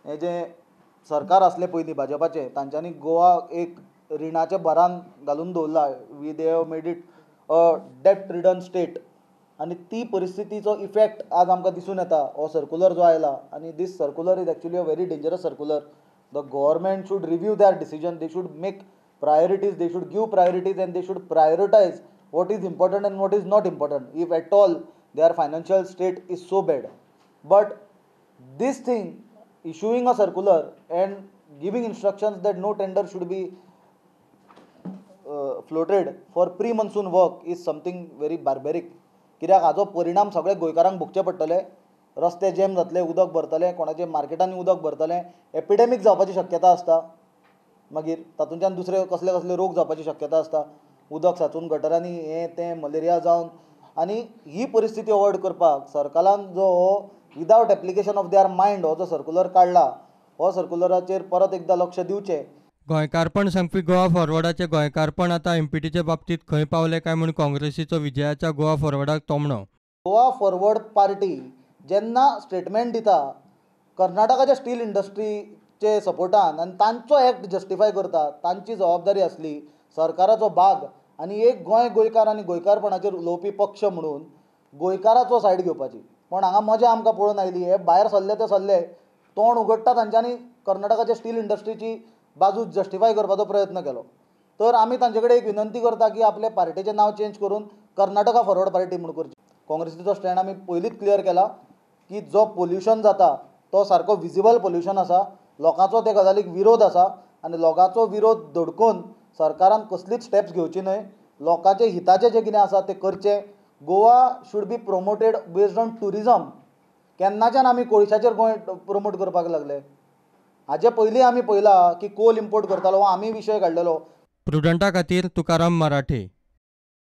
हे जे सरकार असले पयलीं भाजपाचे तांच्यांनी गोवा एक रिणाच्या भरान घालून दवरला. They have made it a debt ridden state आनी ती परिस्थितीचो इफेक्ट आज आमकां दिसून येता. हो सर्क्युलर जो आयला आनी this circular is actually a very dangerous circular. The government should review their decision. They should make priorities, they should give priorities and they should prioritize what is important and what is not important, if at all their financial state is so bad. But this thing, issuing a circular and giving instructions that no tender should be floated for pre-monsoon work is something very barbaric. कित्याक हाजो परिणाम सगळे गोंयकारांक भोगचे पडटले. रस्ते jam जातले, उदक भरतले, कोणाचे मार्केटांनी उदक भरतले, एपिडेमीक जावपाची शक्यता आसता. मागीर तातूंतल्यान दुसरे कसले कसले रोग जावपाची शक्यता आसता. उदक साचून गटरांनी हें तें मलेरिया जावन आनी ही परिस्थिती अवॉयड करपाक सरकारान जो without application of their mind हो जो सर्क्युलर काडला, हो सर्क्युलराचेर परत एकदां लक्ष दिवचें. गोंयकारपण सांगपी गोवा फॉरवर्डाचे गोंयकारपण आतां एमपीटीचे बाबतींत खंय पावले काय म्हूण काँग्रेसीचो विजयाच्या गोवा फॉरवर्डाक तोमणो. गोवा फॉरवर्ड पार्टी जेन्ना स्टेटमेंट दिता कर्नाटकाच्या स्टील इंडस्ट्रीचे सपोर्टान आनी तांचो एक्ट जस्टिफाय करता, तांची जबाबदारी आसली सरकाराचो भाग आनी एक गोंयकार आनी गोंयकारपणाचेर उलोवपी पक्ष म्हणून गोंयकाराचो सायड घेवपाची. पण हांगा मजा आमकां पळोवन आयली. हे भायर सरले ते सरले, तोंड उगडटा तांच्यांनी कर्नाटकाच्या स्टील इंडस्ट्रीची बाजू जस्टिफाय करपाचो प्रयत्न केलो. तर आमी तांचे कडेन एक विनंती करता की आपले पार्टीचें नांव चेंज करून कर्नाटका फॉरवर्ड पार्टी म्हणून करची. काँग्रेसीचो स्टँड आमी पयलींच क्लियर केला की जो पोल्युशन जाता तो सारको विजिबल पोल्युशन आसा. लोकांचो ते गजालीक विरोध आसा आनी लोकांचो विरोध धडकून सरकारान कसलीच स्टेप्स घेवची न्हय. लोकांचे हिताचें जें कितें आसा तें करचें. Goa should be promoted based on tourism. केन्नाच्यान आमी कोळशाचेर गोंय प्रोमोट करपाक लागले. हाचे पयलीं आमी पळयलां की कोल इम्पोर्ट करतालो, हो आमी विशय काडलेलो. प्रुडंटा खातीर तुकाराम मराठे.